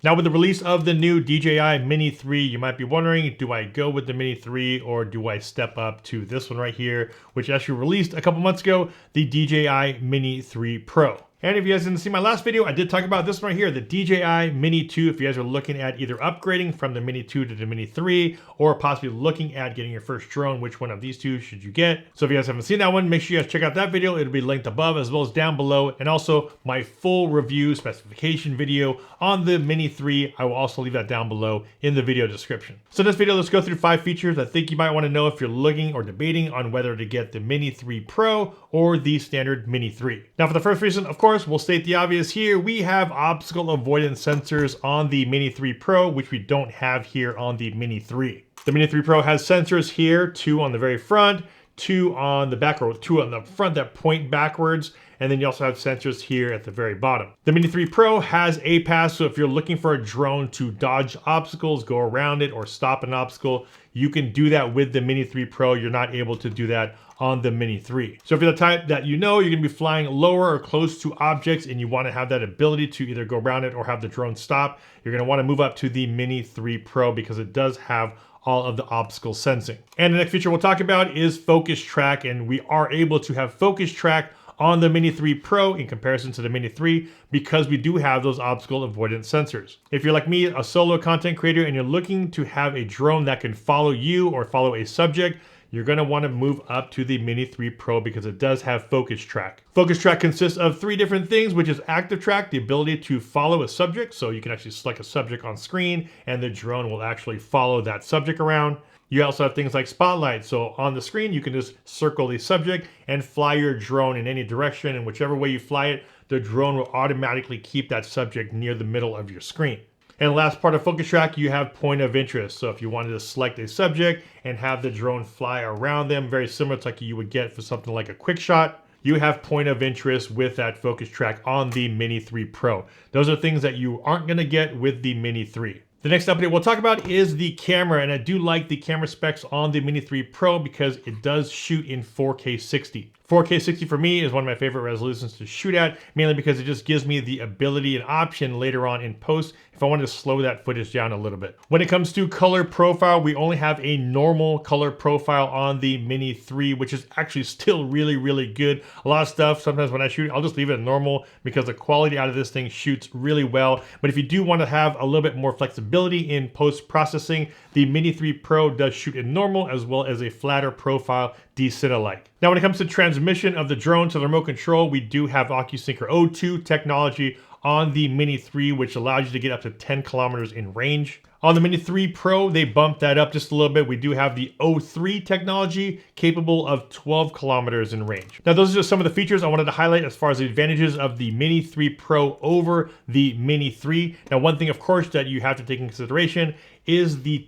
Now with the release of the new DJI Mini 3, you might be wondering, do I go with the Mini 3 or do I step up to this one right here, which actually released a couple months ago, the DJI Mini 3 Pro. And if you guys didn't see my last video, I did talk about this one right here, the DJI Mini 2. If you guys are looking at either upgrading from the Mini 2 to the Mini 3, or possibly looking at getting your first drone, which one of these two should you get? So if you guys haven't seen that one, make sure you guys check out that video. It'll be linked above as well as down below. And also my full review specification video on the Mini 3. I will also leave that down below in the video description. So in this video, let's go through 5 features I think you might want to know if you're looking or debating on whether to get the Mini 3 Pro or the standard Mini 3. Now for the first reason, of course, we'll state the obvious here. We have obstacle avoidance sensors on the Mini 3 Pro, which we don't have here on the Mini 3. The Mini 3 Pro has sensors here, 2 on the very front, 2 on the back, or 2 on the front that point backwards, and then you also have sensors here at the very bottom. The Mini 3 Pro has APAS, so if you're looking for a drone to dodge obstacles, go around it, or stop an obstacle, you can do that with the Mini 3 Pro. You're not able to do that on the Mini 3. So if you're the type that you're gonna be flying lower or close to objects and you wanna have that ability to either go around it or have the drone stop, you're gonna wanna move up to the Mini 3 Pro because it does have all of the obstacle sensing. And the next feature we'll talk about is focus track, and we are able to have focus track on the Mini 3 Pro in comparison to the Mini 3 because we do have those obstacle avoidance sensors. If you're like me, a solo content creator, and you're looking to have a drone that can follow you or follow a subject, you're gonna wanna move up to the Mini 3 Pro because it does have focus track. Focus track consists of 3 different things, which is active track, the ability to follow a subject. So you can actually select a subject on screen and the drone will actually follow that subject around. You also have things like spotlight. So on the screen, you can just circle the subject and fly your drone in any direction, and whichever way you fly it, the drone will automatically keep that subject near the middle of your screen. And the last part of focus track, you have point of interest. So if you wanted to select a subject and have the drone fly around them, very similar to like you would get for something like a quick shot, you have point of interest with that focus track on the Mini 3 Pro. Those are things that you aren't gonna get with the Mini 3. The next update we'll talk about is the camera, and I do like the camera specs on the Mini 3 Pro because it does shoot in 4K 60. 4K 60 for me is one of my favorite resolutions to shoot at, mainly because it just gives me the ability and option later on in post if I wanted to slow that footage down a little bit. When it comes to color profile, we only have a normal color profile on the Mini 3, which is actually still really, really good. A lot of stuff, sometimes when I shoot, I'll just leave it at normal because the quality out of this thing shoots really well. But if you do want to have a little bit more flexibility in post-processing, the Mini 3 Pro does shoot in normal as well as a flatter profile D-Cine-alike. Now when it comes to transmission of the drone to the remote control, we do have OcuSync O2 technology on the Mini 3, which allows you to get up to 10 kilometers in range. On the Mini 3 Pro, they bumped that up just a little bit. We do have the O3 technology capable of 12 kilometers in range. Now, those are just some of the features I wanted to highlight as far as the advantages of the Mini 3 Pro over the Mini 3. Now, one thing, of course, that you have to take into consideration is the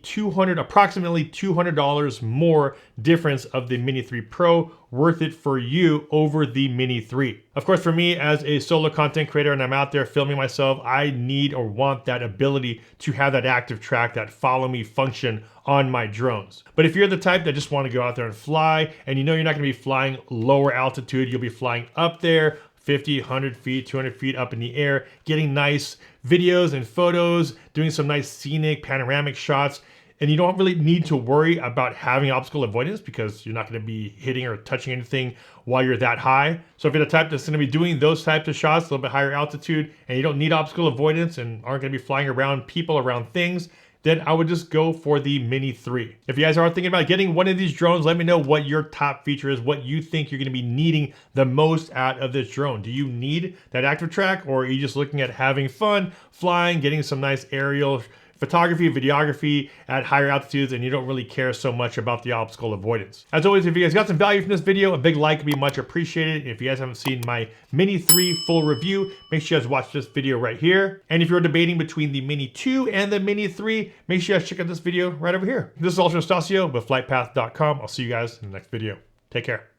approximately $200 more difference of the Mini 3 Pro worth it for you over the Mini 3. Of course, for me as a solo content creator and I'm out there filming myself, I need or want that ability to have that active track, that follow me function on my drones. But if you're the type that just want to go out there and fly, and you know you're not going to be flying lower altitude, you'll be flying up there 50, 100 feet, 200 feet up in the air, getting nice videos and photos, doing some nice scenic panoramic shots. And you don't really need to worry about having obstacle avoidance because you're not going to be hitting or touching anything while you're that high. So if you're the type that's going to be doing those types of shots, a little bit higher altitude, and you don't need obstacle avoidance and aren't going to be flying around people, around things, then I would just go for the Mini 3. If you guys are thinking about getting one of these drones, let me know what your top feature is, what you think you're gonna be needing the most out of this drone. Do you need that active track, or are you just looking at having fun, flying, getting some nice aerial photography, videography at higher altitudes, and you don't really care so much about the obstacle avoidance? As always, if you guys got some value from this video, a big like would be much appreciated. If you guys haven't seen my Mini 3 full review, make sure you guys watch this video right here. And if you're debating between the Mini 2 and the Mini 3, make sure you guys check out this video right over here. This is Ultra Stasio with FlytPath.com. I'll see you guys in the next video. Take care.